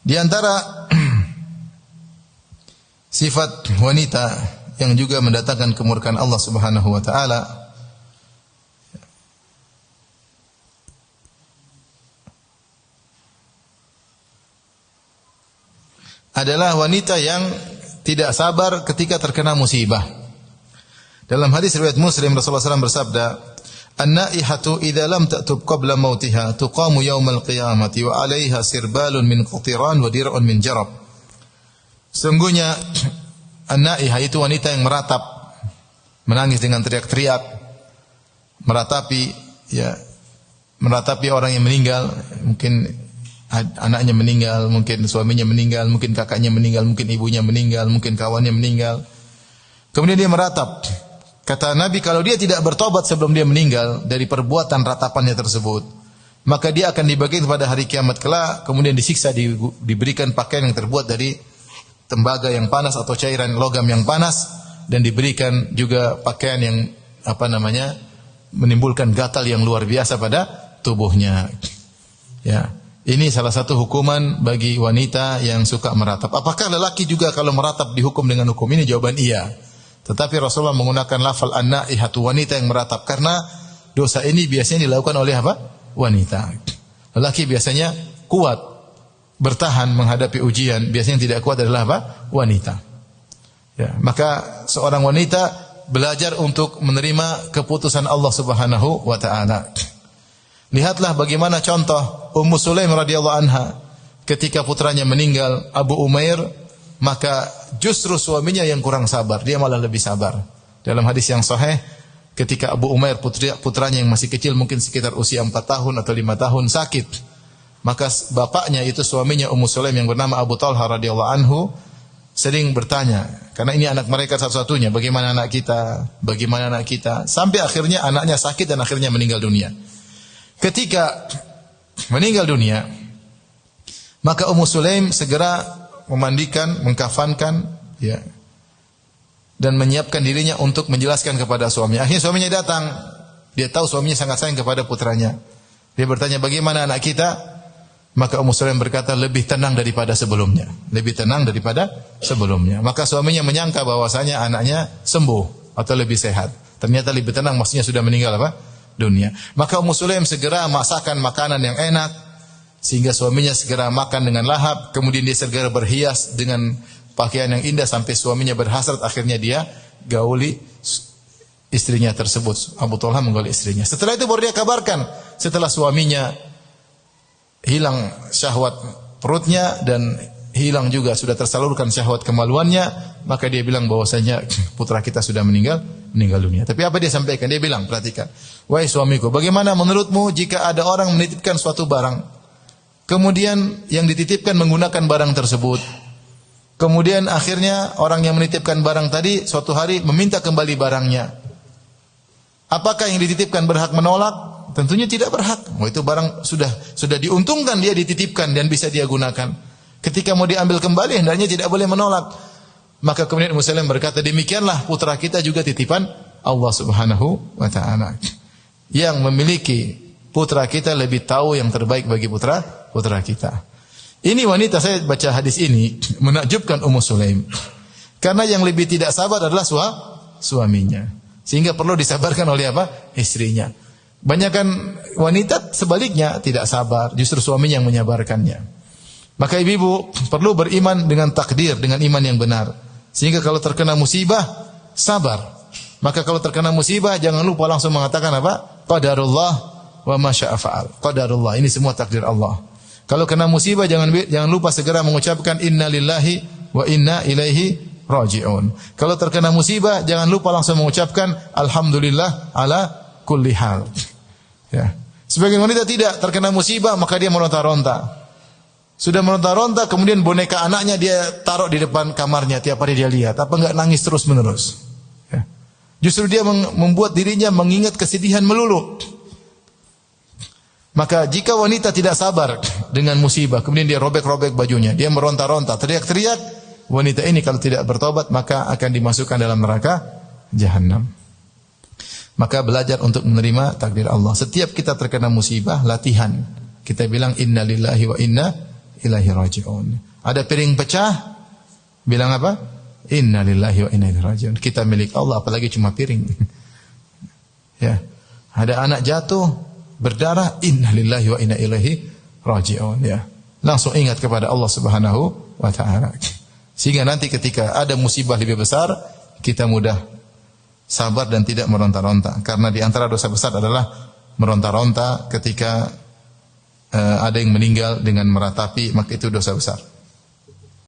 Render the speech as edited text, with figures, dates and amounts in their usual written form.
Di antara sifat wanita yang juga mendatangkan kemurkaan Allah Subhanahu wa taala adalah wanita yang tidak sabar ketika terkena musibah. Dalam hadis riwayat Muslim, Rasulullah SAW bersabda, "An-naihatu idza lam ta'tub qabla mautiha tuqamu yaumal qiyamati wa 'alaiha sirbalun min qatiran wa dir'un min jarab." Sungguhnya an-naihah itu wanita yang meratap, menangis dengan teriak-teriak, meratapi orang yang meninggal, mungkin anaknya meninggal, mungkin suaminya meninggal, mungkin kakaknya meninggal, mungkin ibunya meninggal, mungkin kawannya meninggal. Kemudian dia meratap. Kata Nabi, kalau dia tidak bertobat sebelum dia meninggal dari perbuatan ratapannya tersebut, maka dia akan dibagikan pada hari kiamat kelak, kemudian disiksa, diberikan pakaian yang terbuat dari tembaga yang panas atau cairan logam yang panas, dan diberikan juga pakaian yang menimbulkan gatal yang luar biasa pada tubuhnya. Ya. Ini salah satu hukuman bagi wanita yang suka meratap. Apakah lelaki juga kalau meratap dihukum dengan hukum ini? Jawaban iya. Tetapi Rasulullah menggunakan lafal an-naihatu, wanita yang meratap, karena dosa ini biasanya dilakukan oleh apa? Wanita. Lelaki biasanya kuat bertahan menghadapi ujian, biasanya yang tidak kuat adalah apa? Wanita. Ya, maka seorang wanita belajar untuk menerima keputusan Allah Subhanahu wa taala. Lihatlah bagaimana contoh Ummu Sulaim radhiyallahu anha ketika putranya meninggal, Abu Umair, maka justru suaminya yang kurang sabar, dia malah lebih sabar. Dalam hadis yang sahih, ketika Abu Umair putranya yang masih kecil, mungkin sekitar usia 4 tahun atau 5 tahun sakit, maka bapaknya itu suaminya Ummu Sulaim yang bernama Abu Talha radhiyallahu anhu sering bertanya, karena ini anak mereka satu-satunya, bagaimana anak kita, bagaimana anak kita, sampai akhirnya anaknya sakit dan akhirnya meninggal dunia. Ketika meninggal dunia, maka Ummu Sulaim segera memandikan, mengkafankan, ya, dan menyiapkan dirinya untuk menjelaskan kepada suaminya. Akhirnya suaminya datang. Dia tahu suaminya sangat sayang kepada putranya. Dia bertanya, bagaimana anak kita? Maka Ummu Sulaim berkata, lebih tenang daripada sebelumnya. Lebih tenang daripada sebelumnya. Maka suaminya menyangka bahwasanya anaknya sembuh atau lebih sehat. Ternyata lebih tenang, maksudnya sudah meninggal dunia. Maka Ummu Sulaim segera masakkan makanan yang enak, sehingga suaminya segera makan dengan lahap. Kemudian dia segera berhias dengan pakaian yang indah sampai suaminya berhasrat. Akhirnya dia gauli istrinya tersebut. Abu Talha menggauli istrinya. Setelah itu baru dia kabarkan, setelah suaminya hilang syahwat perutnya dan hilang juga sudah tersalurkan syahwat kemaluannya, maka dia bilang bahwasanya putra kita sudah meninggal dunia. Tapi apa dia sampaikan? Dia bilang, perhatikan, wahai suamiku, bagaimana menurutmu jika ada orang menitipkan suatu barang, kemudian yang dititipkan menggunakan barang tersebut, kemudian akhirnya orang yang menitipkan barang tadi suatu hari meminta kembali barangnya, apakah yang dititipkan berhak menolak? Tentunya tidak berhak. Itu barang sudah diuntungkan dia dititipkan dan bisa dia gunakan. Ketika mau diambil kembali, hendaknya tidak boleh menolak. Maka kemudian Ummu Sulaim berkata, demikianlah putra kita juga titipan Allah Subhanahu wa taala. Yang memiliki putra kita lebih tahu yang terbaik bagi putra kita. Ini wanita, saya baca hadis ini menakjubkan Ummu Sulaim. Karena yang lebih tidak sabar adalah suaminya. Sehingga perlu disabarkan oleh apa? Istrinya. Banyakan wanita sebaliknya tidak sabar, justru suaminya yang menyabarkannya. Maka ibu-ibu perlu beriman dengan takdir, dengan iman yang benar. Sehingga kalau terkena musibah, sabar. Maka kalau terkena musibah, jangan lupa langsung mengatakan apa? Qadarullah wa ma syaa fa'al. Qadarullah, ini semua takdir Allah. Kalau kena musibah, jangan lupa segera mengucapkan inna lillahi wa inna ilaihi raji'un. Kalau terkena musibah, jangan lupa langsung mengucapkan alhamdulillah ala kulli hal. Ya. Sebagian wanita tidak, terkena musibah maka dia meronta-ronta. Sudah meronta-ronta, kemudian boneka anaknya dia taruh di depan kamarnya, tiap hari dia lihat. Apa enggak nangis terus-menerus? Ya. Justru dia membuat dirinya mengingat kesedihan melulu. Maka jika wanita tidak sabar dengan musibah, kemudian dia robek-robek bajunya, dia meronta-ronta, teriak-teriak, wanita ini kalau tidak bertobat maka akan dimasukkan dalam neraka Jahannam. Maka belajar untuk menerima takdir Allah. Setiap kita terkena musibah, latihan. Kita bilang inna lillahi wa inna ilaihi raji'un. Ada piring pecah, bilang apa? Inna lillahi wa inna ilaihi raji'un. Kita milik Allah, apalagi cuma piring. Ya. Ada anak jatuh, berdarah, inna lillahi wa inna ilaihi raji'un. Ya. Langsung ingat kepada Allah Subhanahu wa taala. Sehingga nanti ketika ada musibah lebih besar, kita mudah sabar dan tidak meronta-ronta. Karena di antara dosa besar adalah meronta-ronta ketika ada yang meninggal dengan meratapi, maka itu dosa besar.